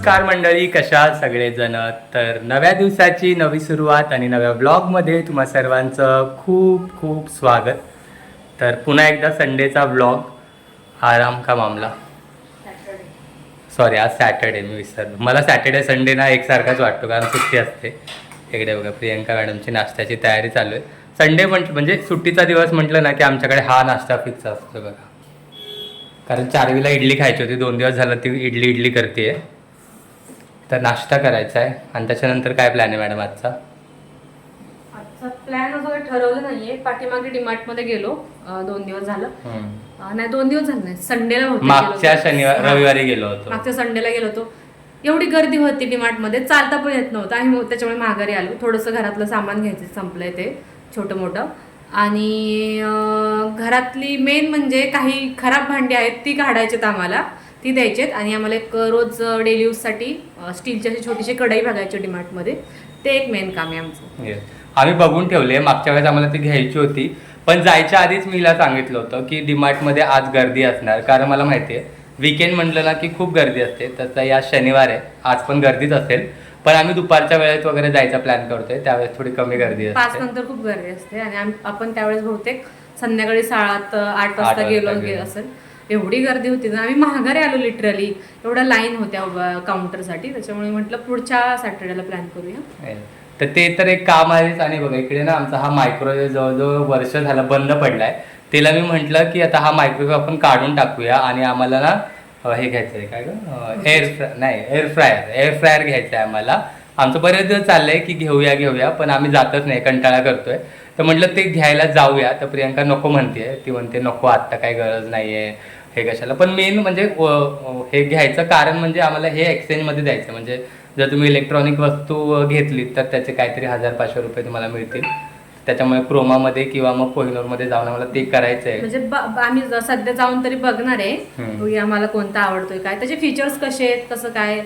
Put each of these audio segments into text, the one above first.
नमस्कार मंडळी, कशा सगळेजण. तर नव्या दिवसाची नवी सुरुवात आणि नव्या ब्लॉगमध्ये तुम्हा सर्वांचं खूप खूप स्वागत. तर पुन्हा एकदा संडेचा ब्लॉग. आराम का मामला, सॉरी आज सॅटर्डे, मी विसरलो. मला सॅटर्डे संडे ना एकसारखाच वाटतो कारण सुट्टी असते. इकडे बघा प्रियंका मॅडमची नाश्त्याची तयारी चालू आहे. संडे म्हणजे सुट्टीचा दिवस म्हटलं ना की आमच्याकडे हा नाश्ता फिक्स असतो बघा. कारण चारवीला इडली खायची होती, 2 दिवस झालं ती इडली करते. तर नाश्ता करायचा आहे. आणि त्याच्यानंतर काय प्लॅन आहे मॅडम आजचा? आजचा प्लॅन असं काही ठरवलं नाहीये. पाठीमागे डीमार्ट मध्ये गेलो 2 दिवस झालं. नाही 2 दिवस झाले नाही, संडेला मागच्या रविवारी गेलो होतो. मागच्या संडेला गेलो होतो. एवढी गर्दी होती डीमार्ट मध्ये, चालता पण येत नव्हतं. आणि त्याच्यामुळे माघारी आलो. थोडंसं घरातलं सामान घ्यायचं संपलंय ते छोटं मोठं. आणि घरातली मेन म्हणजे काही खराब भांडी आहेत ती काढायचेत आम्हाला, ती द्यायचेत. आणि आम्हाला एक रोज डेली यूजसाठी स्टीलची अशी छोटीशी कढई बघायची डीमार्टमध्ये. ते एक मेन काम आहे आमचं. आम्ही बघून ठेवले. मागच्या वेळेस आम्हाला ती घ्यायची होती, पण जायच्या आधीच मी हिला सांगितलं होतं की डीमार्टमध्ये आज गर्दी असणार. कारण मला माहिती आहे वीकेंड म्हटलं ना की खूप गर्दी असते. तसं या शनिवार आहे, आज पण गर्दीच असेल. पण आम्ही दुपारच्या वेळेत वगैरे जायचा प्लॅन करतोय, त्यावेळेस थोडी कमी गर्दी असते. 5 नंतर खूप गर्दी असते. आणि आपण त्यावेळेस बहुतेक संध्याकाळी 7-8 वाजता गेलो असेल. एवढी गर्दी होती ना, आम्ही माघारी आलो लिटरली. एवढ्या लाईन होत्या काउंटरसाठी. त्याच्यामुळे म्हटलं पुढच्या सॅटर्डेला प्लॅन करूया. तर ते तर एक काम आहेच. आणि बघा इकडे ना आमचा हा मायक्रोवेव्ह जवळजवळ वर्ष झालं बंद पडलाय. तिला मी म्हटलं की आता हा मायक्रोवेव्ह आपण काढून टाकूया आणि आम्हाला ना हे घ्यायचं आहे, काय ग, एअर फ्रायर घ्यायचं आहे आम्हाला. आमचं बरेच दिवस चाललंय की घेऊया, पण आम्ही जातच नाही, कंटाळा करतोय. तर म्हटलं ते घ्यायला जाऊया. तर प्रियंका नको म्हणते. ती म्हणते नको, आत्ता काही गरज नाहीये, हे कशाला. पण मेन म्हणजे हे घ्यायचं कारण म्हणजे आम्हाला हे एक्सचेंजमध्ये द्यायचं. म्हणजे जर तुम्ही इलेक्ट्रॉनिक वस्तू घेतली तर त्याचे काहीतरी 1000-500 रुपये तुम्हाला मिळतील. त्याच्यामुळे क्रोमामध्ये किंवा मग कोहिनूरमध्ये जाऊन आम्हाला ते करायचं आहे. म्हणजे आम्ही सध्या जाऊन तरी बघणार आहे आम्हाला कोणता आवडतोय, काय त्याचे फीचर्स कसे आहेत, कसं काय,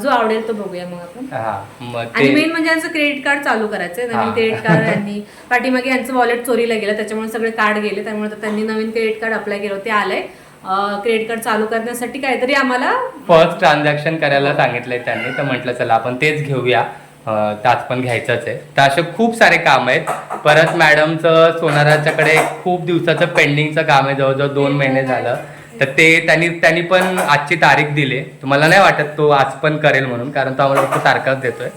जो आवडेल तो बघूया मग आपण. आणि मेन म्हणजे यांचं क्रेडिट कार्ड चालू करायचंय. नवीन क्रेडिट कार्ड यांनी पाठीमागे यांचं वॉलेट चोरीला गेलं, त्याच्यामुळे सगळे कार्ड गेले. त्यामुळे त्यांनी नवीन क्रेडिट कार्ड अप्लाय केलं, ते आलंय. क्रेडिट कार्ड चालू करण्यासाठी काहीतरी आम्हाला फर्स्ट ट्रान्झॅक्शन करायला सांगितलंय त्यांनी. तर म्हटलं चला आपण तेच घेऊया, त्याच पण घ्यायचंच आहे. तर असे खूप सारे काम आहेत. परत मॅडमचं सोनाराच्याकडे खूप दिवसाचं पेंडिंगचं काम आहे, जवळजवळ 2 महिने झालं. तर ते त्यांनी पण आजची तारीख दिली. तुम्हाला नाही वाटत तो आज पण करेल म्हणून, कारण तो आम्हाला फक्त तारखाच देतोय.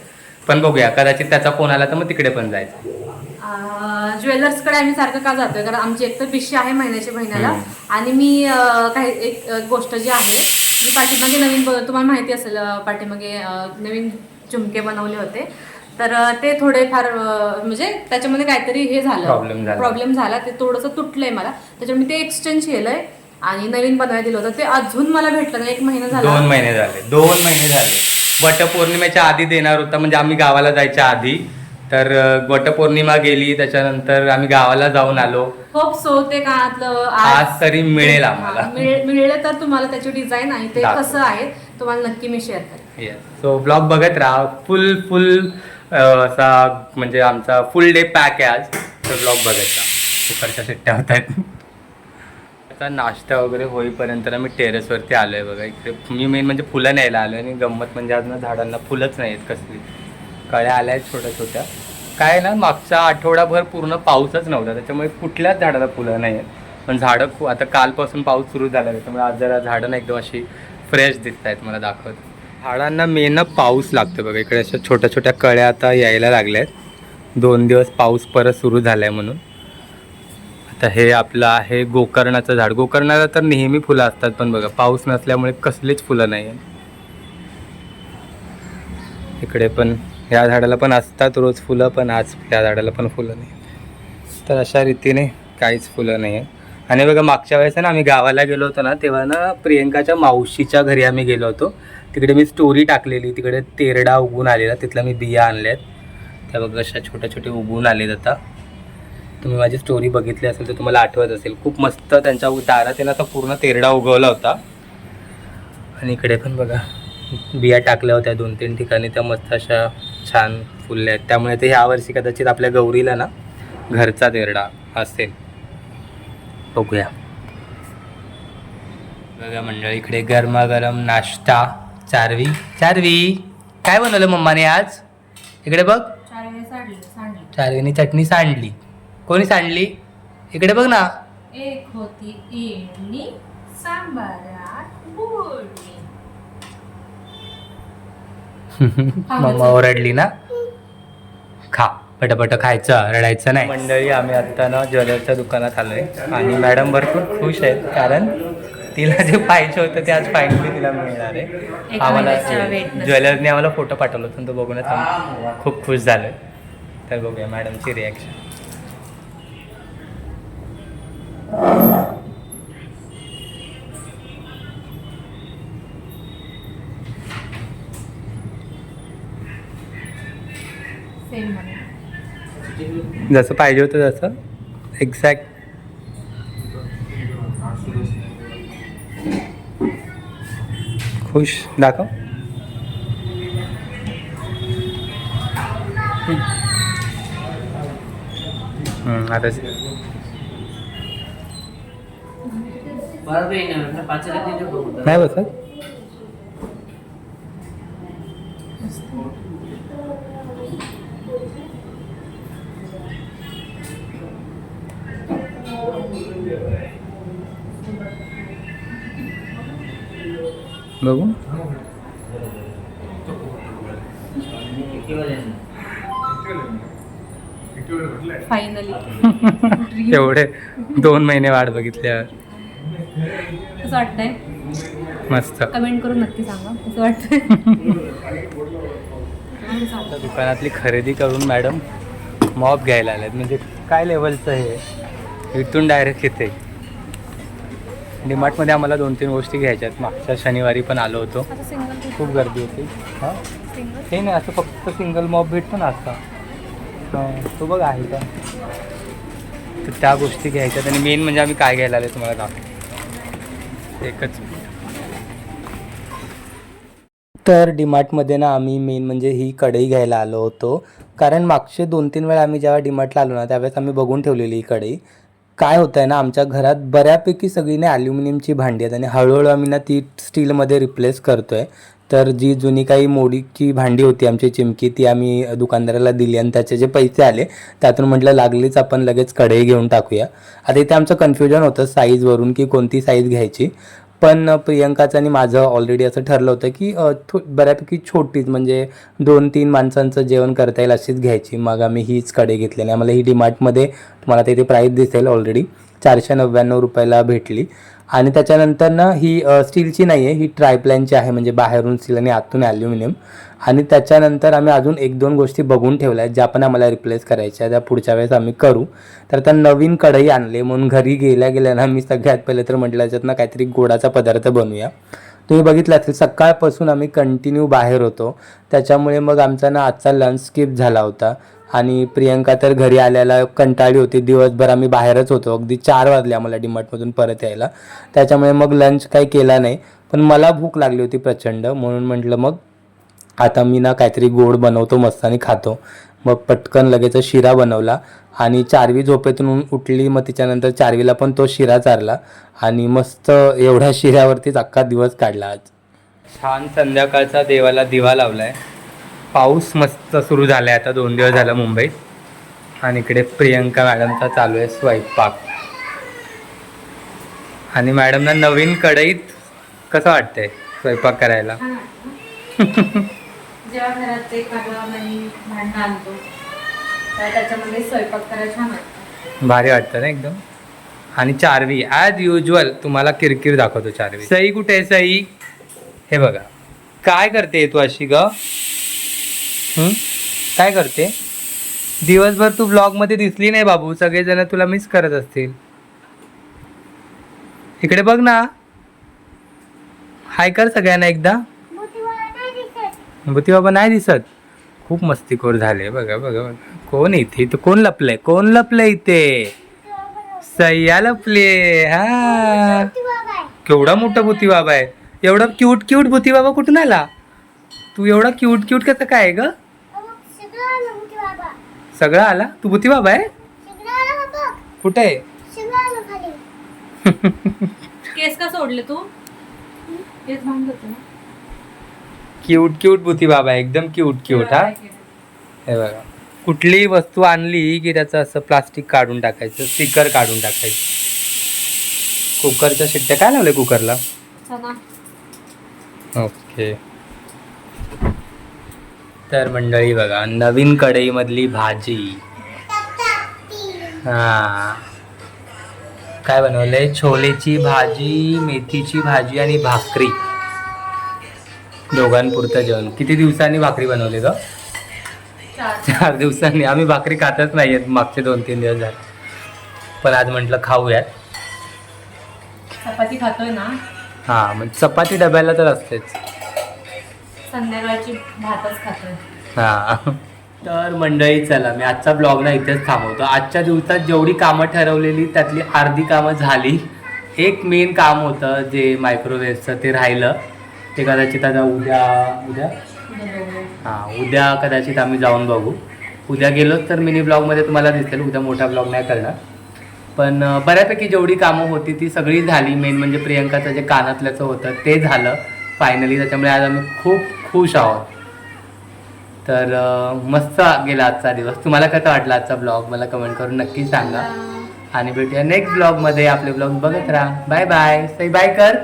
पण बघूया, कदाचित त्याचा फोन आला तर मग तिकडे पण जायचं. ज्वेलर्सकडे आम्ही सारखं का जातोय, कारण आमची एक तर पिशी आहे महिन्याला. आणि मी काही एक गोष्ट जी आहे, मी पाठीमागे नवीन तुम्हाला माहिती असेल, पाठीमागे नवीन झुमके बनवले होते. तर ते थोडेफार म्हणजे त्याच्यामध्ये काहीतरी हे झालं, प्रॉब्लेम झाला. ते थोडंसं तुटलंय मला, त्याच्यामुळे ते एक्सचेंज केलंय आणि नवीन बनवायला दिलं होतं. ते अजून मला भेटलं नाही. 1 महिना झाला. 2 महिने झाले. वटपौर्णिमेच्या आधी देणार होता, म्हणजे आम्ही गावाला जायच्या आधी. तर वटपौर्णिमा गेली, त्याच्यानंतर आम्ही गावाला जाऊन आलो. होप सो ते काळातलं आज तरी मिळेल आम्हाला. मिळेल तर तुम्हाला त्याची डिझाईन आणि ते कसं आहे तुम्हाला नक्की मी शेअर करेन. सो ब्लॉग बघत राहा. फुल असा म्हणजे आमचा फुल डे पॅक आहे आज. तर ब्लॉग बघत राहा. कुकरच्या शिट्ट्या होत आहेत. आता नाश्ता वगैरे होईपर्यंत ना मी टेरेसवरती आलो आहे बघा. इकडे मी मेन म्हणजे फुलं न्यायला आलो आहे. आणि गंमत म्हणजे अजून झाडांना फुलंच नाही आहेत कसली. कळ्या आल्या आहेत छोट्या. काय ना, मागचा आठवडाभर पूर्ण पाऊसच नव्हता, त्याच्यामुळे कुठल्याच झाडाला फुलं नाही आहेत. पण झाडं आता कालपासून पाऊस सुरू झाला, त्याच्यामुळे आज जरा झाडं ना एकदम अशी फ्रेश दिसत आहेत. मला दाखवत. झाडांना मेन पाऊस लागतो बघा. इकडे अशा छोट्या कळ्या आता यायला लागल्या आहेत. 2 दिवस पाऊस परत सुरू झाला आहे म्हणून. आता हे आपलं आहे गोकर्णाचं झाड. गोकर्णाला तर नेहमी फुलं असतात, पण बघा पाऊस नसल्यामुळे कसलीच फुलं नाही आहेत. इकडे पण ह्या झाडाला पण असतात रोज फुलं, पण आज त्या झाडाला पण फुलं नाही. तर अशा रीतीने काहीच फुलं नाही आहे. आणि बघा मागच्या वेळेस ना आम्ही गावाला गेलो होतो ना, तेव्हा ना प्रियंकाच्या मावशीच्या घरी आम्ही गेलो होतो. तिकडे मी स्टोरी टाकलेली. तिकडे तेरडा उगून आलेला, तिथला मी बिया आणल्यात. त्या बघा अशा छोट्या उगून आलेत. आता तुम्ही माझी स्टोरी बघितली असेल तर तुम्हाला आठवत असेल. खूप मस्त त्यांच्या दारात त्यांना असा पूर्ण तेरडा उगवला होता. आणि इकडे पण बघा बिया टाकल्या होत्या 2-3 ठिकाणी. त्या मस्त अशा छान फुलल्या आहेत. त्यामुळे ते ह्यावर्षी कदाचित आपल्या गौरीला ना घरचा तेरडा असेल. बघूया. बघा मंडळी, इकडे गरमागरम नाश्ता चारवी चारवी काय बनवलं मम्माने आज? इकडे बघ. चारवीने चटणी सांडली. कोणी सांडली? इकडे बघ ना. एक होती इडली सांबारात बुडली. मम्मा ओरडली ना. खा पटपट खायचं, रडायचं नाही. मंडळी आम्ही आता ना ज्वेलरच्या दुकानात आलोय आणि मॅडम भरपूर खुश आहेत कारण तिला जे पाहिजे होतं ते आज फायनली तिला मिळणार आहे. आम्हाला ज्वेलरने आम्हाला फोटो पाठवला होता तो बघूनच आम्ही खूप खुश झालोय. तर बघूया मॅडमची रिॲक्शन. जसं पाहिजे होतं तसं एक्झॅक्ट. खुश दाखव. आता नाही बसत. बघू फायनली एवढे 2 महिने वाट बघितल्यावर कसं वाटतंय? मस्त. कमेंट करून नक्की सांगा कसं वाटतंय. दुकानातली खरेदी करून मॅडम मॉप घ्यायला आल्यात. म्हणजे काय लेवलचं हे. इथून डायरेक्ट येते. डीमार्टमध्ये आम्हाला 2-3 गोष्टी घ्यायच्यात. मागच्या शनिवारी पण आलो होतो, खूप गर्दी होती. हां ते नाही असं फक्त सिंगल मॉप भेटतो ना असा तो बघ आहे का. तर त्या गोष्टी घ्यायच्यात आणि मेन म्हणजे आम्ही काय घ्यायला आले तुम्हाला दाखव. एकच तर डीमार्टमध्ये ना आम्ही मेन म्हणजे ही कढई घ्यायला आलो होतो कारण मागचे 2-3 वेळा आम्ही जेव्हा डीमार्टला आलो ना त्यावेळेस आम्ही बघून ठेवलेली ही कढई. काय होतं आहे ना आमच्या घरात बऱ्यापैकी सगळीने ॲल्युमिनियमची भांडी आहेत आणि हळूहळू आम्ही ना ती स्टीलमध्ये रिप्लेस करतो आहे. तर जी जुनी काही मोडीची भांडी होती आमची चिमकी ती आम्ही दुकानदाराला दिली आणि त्याचे जे पैसे आले त्यातून म्हटलं लागलीच आपण लगेच कढई घेऊन टाकूया. आता इथे आमचं कन्फ्युजन होतं साईजवरून की कोणती साईज घ्यायची. पण प्रियंकाचं आणि माझं ऑलरेडी असं ठरलं होतं की बऱ्यापैकी छोटीच म्हणजे 2-3 माणसांचं जेवण करता येईल अशीच घ्यायची. मग आम्ही हीच कढई घेतली आणि आम्हाला ही डीमार्टमध्ये तुम्हाला तिथे प्राईस दिसेल ऑलरेडी 499 रुपयाला भेटली. आणि त्याच्यानंतर ना ही स्टीलची नाही आहे, ही ट्रायप्लॅनची आहे म्हणजे बाहेरून स्टील आणि आतून ॲल्युमिनियम. आणि त्याच्यानंतर आम्ही अजून 1-2 गोष्टी बघून ठेवल्या आहेत ज्या पण आम्हाला रिप्लेस करायच्या त्या पुढच्या वेळेस आम्ही करू. तर आता नवीन कढई आणले म्हणून घरी गेल्या ना मी सगळ्यात पहिले तर म्हटलं याच्यातनं काहीतरी गोडाचा पदार्थ बनवूया. तुम्ही बघितलं असेल सकाळपासून आम्ही कंटिन्यू बाहेर होतो त्याच्यामुळे मग आमचा ना आजचा लंच स्किप झाला होता. आणि प्रियंका तर घरी आल्याला कंटाळली होती. दिवसभर आम्ही बाहेरच होतो, अगदी 4 वाजले आम्हाला डीमार्टमधून परत यायला. त्याच्यामुळे मग लंच काही केला नाही. पण मला भूक लागली होती प्रचंड म्हणून म्हटलं मग आता मी ना काहीतरी गोड बनवतो मस्त आणि खातो. मग पटकन लगेच शिरा बनवला आणि चारवी झोपेतून उठली. मग तिच्यानंतर चारवीला पण तो शिरा चारला आणि मस्त एवढ्या शिऱ्यावरतीच अख्खा दिवस काढला आज. छान संध्याकाळचा देवाला दिवा लावला आहे. पाऊस मस्त सुरू झाला आहे आता 2 दिवस झाला मुंबईत. आणि इकडे प्रियंका मॅडमचा चालू आहे स्वयंपाक. आणि मॅडमना नवीन कढईत कसं वाटतंय स्वयंपाक करायला? जेव्हा घरात एखादं नवीन भांडण आणतो तर त्याच्यामध्ये स्वयंपाक करायला छान वाटतं, भारी वाटतं ना एकदम. आणि चारवी ॲज युजल तुम्हाला किरकिर दाखवतो. चारवी सई कुठे आहे? सई हे बघा काय करते तू अशी ग. काय करते? दिवसभर तू ब्लॉगमध्ये दिसली नाही बाबू, सगळेजण तुला मिस करत असतील. इकडे बघ ना, हाय कर सगळ्यांना एकदा. भूती बाबा नाही दिसत. खूप मस्तीखोर झाले. बघा बघा बघा कोण इथे. इथं कोण लपलंय? कोण लपलंय इथे? सय्या लपले. हा केवढा मोठा भूती बाबा आहे. एवढा क्यूट क्यूट भूती बाबा कुठून आला? तू एवढा क्यूट क्यूट कसं काय ग? सगळं आला. तू भूती बाबा आहे? कुठे आहे? केस का सोडले तू? केस भांगत होते ना. क्यूट क्यूट बुती बाबा आहे, एकदम क्यूट क्यूट हा. हे बघा, कुठलीही वस्तू आणली की त्याचं असं प्लास्टिक काढून टाकायचं, स्टिकर काढून टाकायचं. कुकरच्या शिट्ट्या काय लावले कुकरला? चना. ओके. तर मंडळी बघा, नवीन कढईमधली भाजी. हा, काय बनवलंय? छोलेची भाजी, मेथीची भाजी आणि भाकरी. दोघांपुरतं जेवण. किती दिवसांनी भाकरी बनवली ग? 4 दिवसांनी. आम्ही भाकरी खातच नाहीयेत मागचे 2-3 दिवस झाले, पण आज म्हटलं खाऊयात. चपाती खातोय ना? हा, मग चपाती डब्याला तर असतेच. संध्याकाळची भातच खातोय. हा. तर मंडळी चला, मी आजचा ब्लॉग ना इथेच थांबवतो. आजच्या दिवसात जेवढी कामं ठरवलेली त्यातली अर्धी कामं झाली. एक मेन काम होतं जे मायक्रोवेव्हचं, ते राहिलं. ते कदाचित आता उद्या उद्या कदाचित आम्ही जाऊन बघू. उद्या गेलोच तर मिनी ब्लॉगमध्ये तुम्हाला दिसेल. उद्या मोठा ब्लॉग नाही करणार, पण बऱ्यापैकी जेवढी कामं होती ती सगळी झाली. मेन म्हणजे प्रियंकाचं जे कानातल्याचं होतं ते झालं फायनली. त्याच्यामुळे आज आम्ही खूप खुश आहोत. तर मस्त गेला आजचा दिवस. तुम्हाला कसं वाटला आजचा ब्लॉग मला कमेंट करून नक्की सांगा. आणि भेटूया नेक्स्ट ब्लॉगमध्ये. आपले ब्लॉग बघत राहा. Bye bye. सई बाय कर.